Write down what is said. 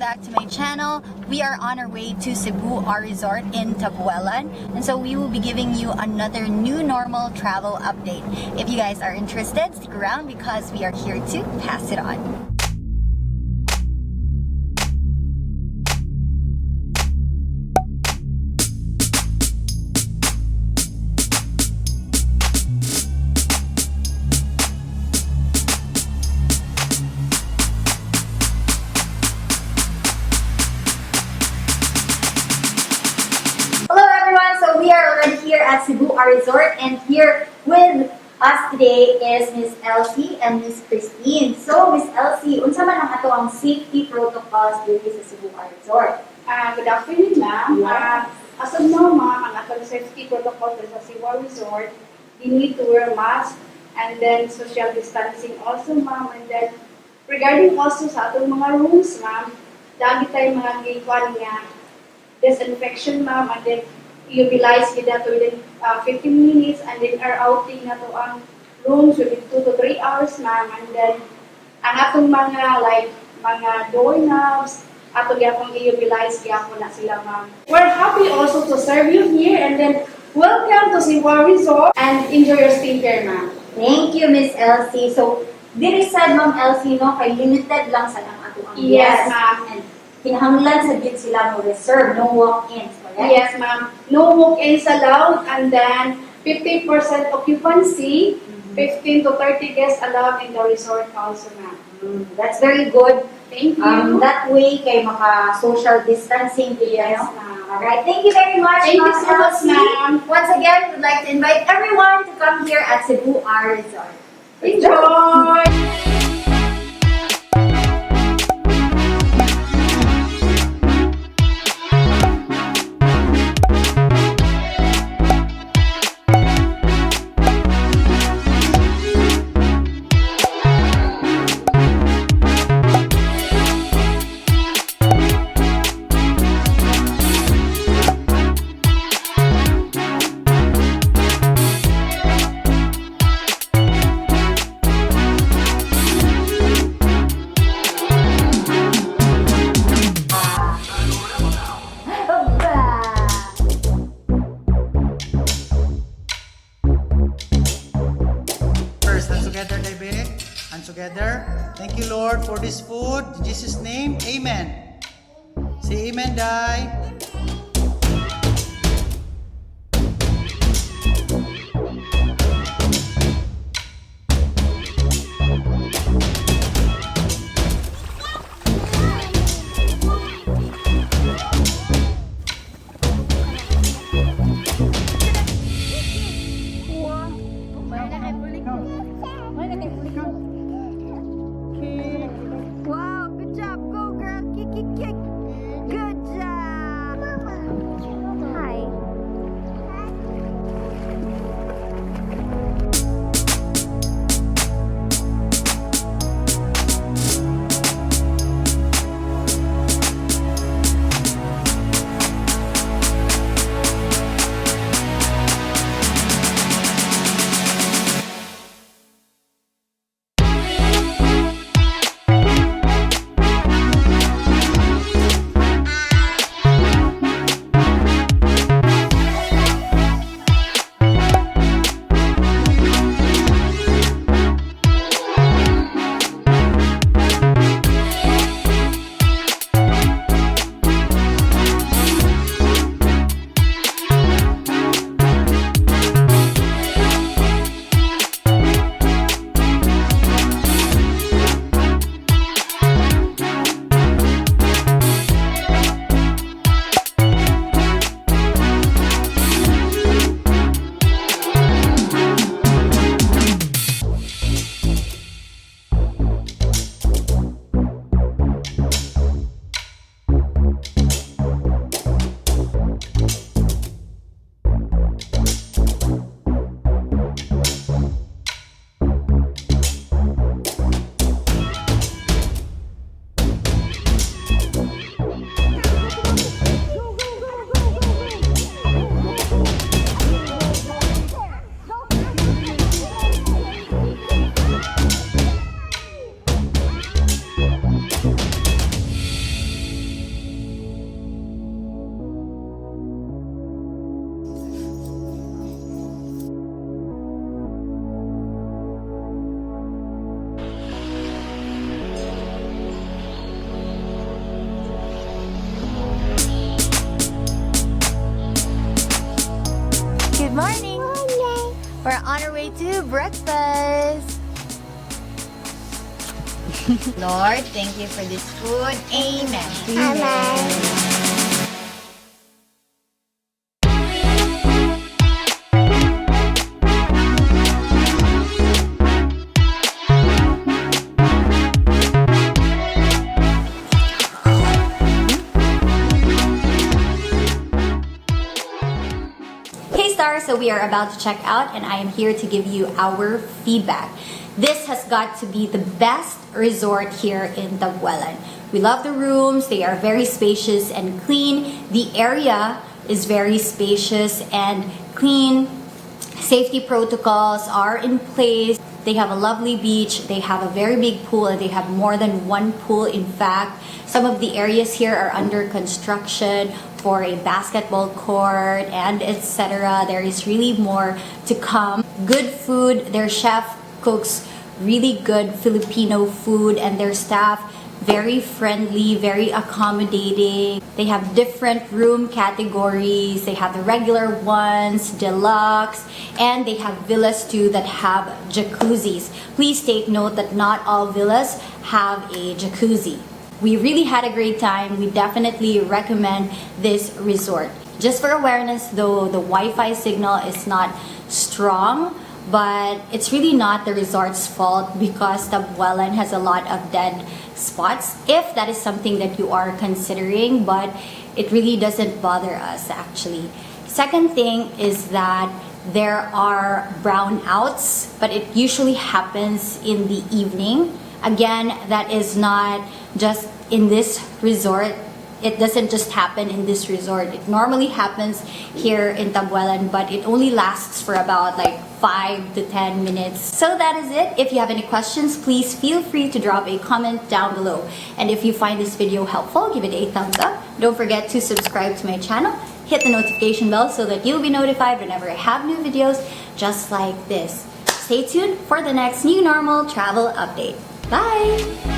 back to my channel. We are on our way to Cebu R Resort in TABUELAN, and so we will be giving you another new normal travel update. If you guys are interested, stick around because we are here to pass it on. So we are already here at Cebu R Resort, and here with us today is Miss Elsie and Miss Christine. So Miss Elsie, unsa man ang ato ang safety protocols dito sa Cebu R Resort? Good afternoon, ma'am. Yes. As of now, ma'am, ang atong safety protocol sa Cebu R Resort, you need to wear mask and then social distancing also, ma'am. And then regarding also sa atong mga rooms, ma'am, dagi tayo mga gikuan nga disinfection, ma'am, and then utilize kita within 15 minutes, and then our outing na to ang rooms within 2 to 3 hours, ma'am. And then ang atong mga like mga doorknobs ato gyapon i-utilize gyapon na sila, ma'am. We're happy also to serve you here, and then welcome to Cebu R Resort and enjoy your stay here, ma'am. Thank you, Miss Elsie. So diri sad Ma'am Elsie, no, kay limited lang sa lang ato ang Yes, guests. ma'am. And kinahanglan sa gid sila mo reserve, no walk-ins, correct? Yes, ma'am. No walk-ins allowed, and then 50% occupancy, 15 to 30 guests allowed in the resort also, ma'am. That's very good. Thank you. That way, kay maka-social distancing kayo. Yes, no? ma'am. Alright, thank you very much, Thank you Ma'am so much, Elsie. ma'am. Once again, we'd like to invite everyone to come here at Cebu R Resort. Enjoy! Together, David, and together. Thank you, Lord, for this food. In Jesus' name, amen. Say amen, Dai. Wow, good job. Go, girl. Kick, kick, kick. Good job. morning. We're on our way to breakfast. Lord, thank you for this food. Amen. Amen. Hey stars, so we are about to check out and I am here to give you our feedback. This has got to be the best resort here in Tabuelan. We love the rooms, they are very spacious and clean. The area is very spacious and clean. Safety protocols are in place. They have a lovely beach, they have a very big pool, and they have more than one pool in fact. Some of the areas here are under construction for a basketball court and etc. There is really more to come. Good food, their chef cooks really good Filipino food and their staff very friendly, very accommodating. They have different room categories. They have the regular ones, deluxe, and they have villas too that have jacuzzis. Please take note that not all villas have a jacuzzi. We really had a great time. We definitely recommend this resort. Just for awareness though, the Wi-Fi signal is not strong, but it's really not the resort's fault because Tabuelan has a lot of dead spots if that is something that you are considering, but it really doesn't bother us actually. Second thing is that there are brownouts, but it usually happens in the evening. Again, that is not just in this resort. It doesn't just happen in this resort. It normally happens here in Tabuelan, but it only lasts for about like 5 to 10 minutes. So that is it. If you have any questions, please feel free to drop a comment down below. And if you find this video helpful, give it a thumbs up. Don't forget to subscribe to my channel. Hit the notification bell so that you'll be notified whenever I have new videos just like this. Stay tuned for the next new normal travel update. Bye!